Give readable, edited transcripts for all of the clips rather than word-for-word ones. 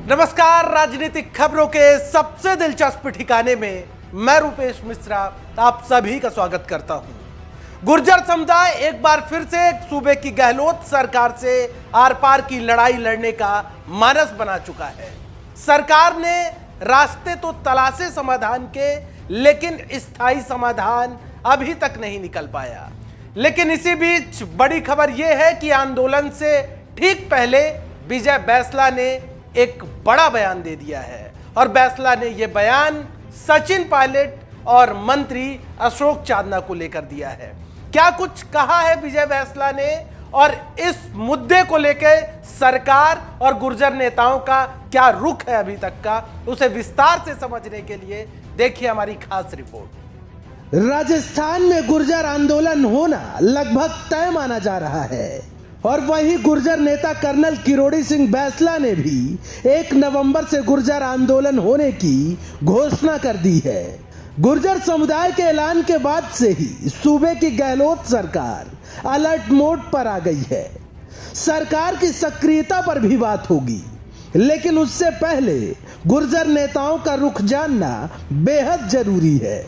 नमस्कार, राजनीतिक खबरों के सबसे दिलचस्प ठिकाने में मैं रूपेश मिश्रा आप सभी का स्वागत करता हूं। गुर्जर समुदाय एक बार फिर से सूबे की गहलोत सरकार से आर पार की लड़ाई लड़ने का मानस बना चुका है। सरकार ने रास्ते तो तलाशे समाधान के, लेकिन स्थायी समाधान अभी तक नहीं निकल पाया। लेकिन इसी बीच बड़ी खबर यह है कि आंदोलन से ठीक पहले विजय बैंसला ने एक बड़ा बयान दे दिया है और बैंसला ने यह बयान सचिन पायलट और मंत्री अशोक चांदना को लेकर दिया है। क्या कुछ कहा है विजय बैंसला ने और इस मुद्दे को लेकर सरकार और गुर्जर नेताओं का क्या रुख है अभी तक का, उसे विस्तार से समझने के लिए देखिए हमारी खास रिपोर्ट। राजस्थान में गुर्जर आंदोलन होना लगभग तय माना जा रहा है और वही गुर्जर नेता कर्नल किरोड़ी सिंह बैंसला ने भी 1 नवंबर से गुर्जर आंदोलन होने की घोषणा कर दी है। गुर्जर समुदाय के ऐलान के बाद से ही सूबे की गहलोत सरकार अलर्ट मोड पर आ गई है। सरकार की सक्रियता पर भी बात होगी, लेकिन उससे पहले गुर्जर नेताओं का रुख जानना बेहद जरूरी है।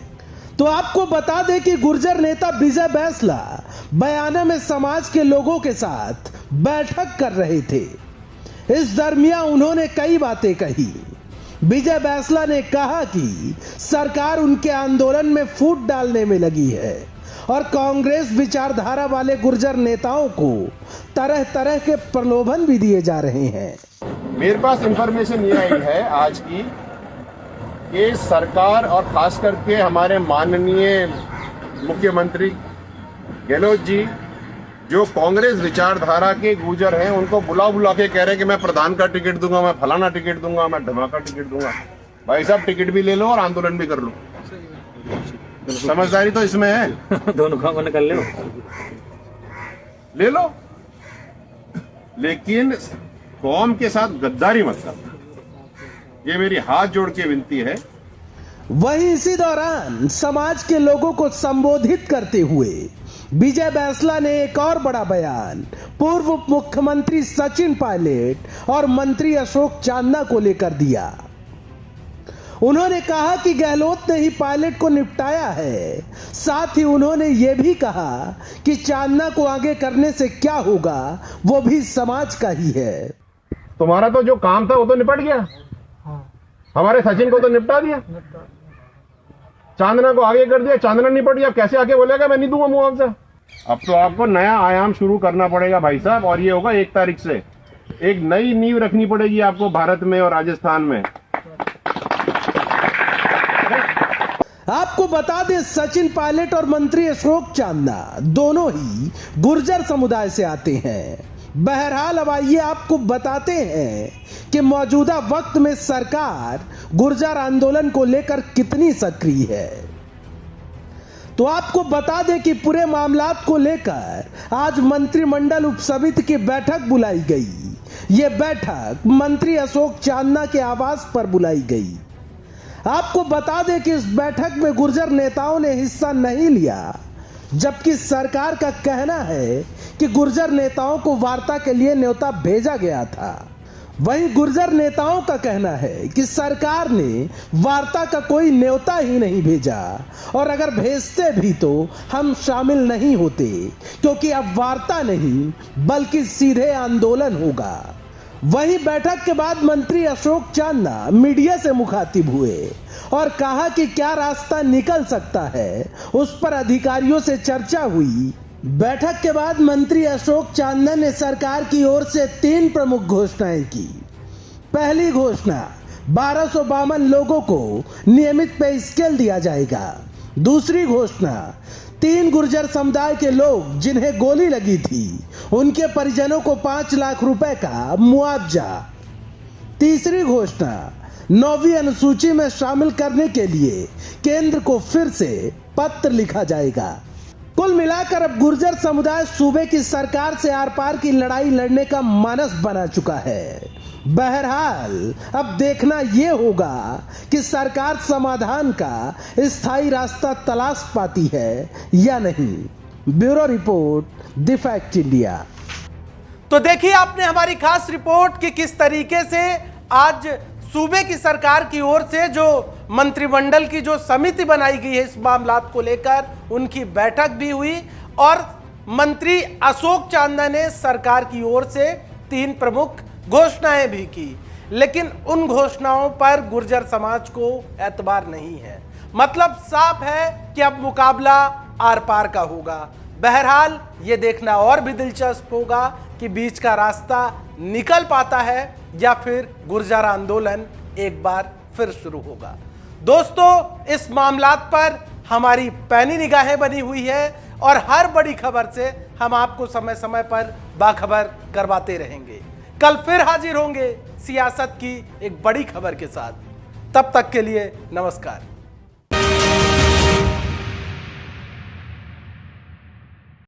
तो आपको बता दें कि गुर्जर नेता विजय बैंसला बयाना में समाज के लोगों के साथ बैठक कर रहे थे। इस दरमियान उन्होंने कई बातें कही। विजय बैंसला ने कहा कि सरकार उनके आंदोलन में फूट डालने में लगी है और कांग्रेस विचारधारा वाले गुर्जर नेताओं को तरह तरह के प्रलोभन भी दिए जा रहे हैं। मेरे पास इंफॉर्मेशन ये आई है आज की कि सरकार और खास करके हमारे माननीय मुख्यमंत्री गहलोत जी जो कांग्रेस विचारधारा के गुर्जर हैं उनको बुला के कह रहे हैं कि मैं प्रधान का टिकट दूंगा, मैं फलाना टिकट दूंगा, मैं धमाका टिकट दूंगा। भाई साहब, टिकट भी ले लो और आंदोलन भी कर लो। समझदारी तो इसमें है। दोनों काम कर ले लो, लेकिन कौम के साथ गद्दारी मत करो, ये मेरी हाथ जोड़ के विनती है। वहीं इसी दौरान समाज के लोगों को संबोधित करते हुए विजय बैंसला ने एक और बड़ा बयान पूर्व मुख्यमंत्री सचिन पायलट और मंत्री अशोक चांदना को लेकर दिया। उन्होंने कहा कि गहलोत ने ही पायलट को निपटाया है। साथ ही उन्होंने ये भी कहा कि चांदना को आगे करने से क्या होगा वो भी समाज का ही है। तुम्हारा तो जो काम था वो तो निपट गया, हमारे सचिन को तो निपटा दिया, चांदना को आगे कर दिया, चांदना निपट गया। कैसे आके बोलेगा मैं नहीं दूंगा मुआवजा? अब तो आपको नया आयाम शुरू करना पड़ेगा भाई साहब, और ये होगा 1 तारीख से। एक नई नींव रखनी पड़ेगी आपको भारत में और राजस्थान में। आपको बता दें, सचिन पायलट और मंत्री अशोक चांदना दोनों ही गुर्जर समुदाय से आते हैं। बहरहाल अब आइए आपको बताते हैं कि मौजूदा वक्त में सरकार गुर्जर आंदोलन को लेकर कितनी सक्रिय है। तो आपको बता दें कि पूरे मामलात को लेकर आज मंत्रिमंडल उपसमिति की बैठक बुलाई गई। ये बैठक मंत्री अशोक चांदना के आवास पर बुलाई गई। आपको बता दें कि इस बैठक में गुर्जर नेताओं ने हिस्सा नहीं लिया, जबकि सरकार का कहना है कि गुर्जर नेताओं को वार्ता के लिए न्योता भेजा गया था। वहीं गुर्जर नेताओं का कहना है कि सरकार ने वार्ता का कोई न्योता ही नहीं भेजा और अगर भेजते भी तो हम शामिल नहीं होते, क्योंकि अब वार्ता नहीं बल्कि सीधे आंदोलन होगा। वहीं बैठक के बाद मंत्री अशोक चांदना मीडिया से मुखातिब हुए और कहा कि क्या रास्ता निकल सकता है, उस पर अधिकारियों से चर्चा हुई। बैठक के बाद मंत्री अशोक चांदना ने सरकार की ओर से 3 प्रमुख घोषणाएं की। पहली घोषणा, 1252 लोगों को नियमित पे स्केल दिया जाएगा। दूसरी घोषणा, 3 गुर्जर समुदाय के लोग जिन्हें गोली लगी थी उनके परिजनों को 5 लाख रुपए का मुआवजा। तीसरी घोषणा, 9वीं अनुसूची में शामिल करने के लिए केंद्र को फिर से पत्र लिखा जाएगा। कुल मिलाकर अब गुर्जर समुदाय सूबे की सरकार से आर पार की लड़ाई लड़ने का मानस बना चुका है। बहरहाल अब देखना यह होगा कि सरकार समाधान का स्थायी रास्ता तलाश पाती है या नहीं। Bureau report, the fact India. तो देखिए आपने हमारी खास रिपोर्ट कि किस तरीके से आज सूबे की सरकार की ओर से जो मंत्रिमंडल की जो समिति बनाई गई है इस मामलात को लेकर, उनकी बैठक भी हुई और मंत्री अशोक चांदा ने सरकार की ओर से 3 प्रमुख घोषणाएं भी की, लेकिन उन घोषणाओं पर गुर्जर समाज को एतबार नहीं है। मतलब साफ है कि अब मुकाबला आर पार का होगा। बहरहाल ये देखना और भी दिलचस्प होगा कि बीच का रास्ता निकल पाता है या फिर गुर्जर आंदोलन एक बार फिर शुरू होगा। दोस्तों, इस मामलात पर हमारी पैनी निगाहें बनी हुई है और हर बड़ी खबर से हम आपको समय समय पर बाखबर करवाते रहेंगे। कल फिर हाजिर होंगे सियासत की एक बड़ी खबर के साथ। तब तक के लिए नमस्कार।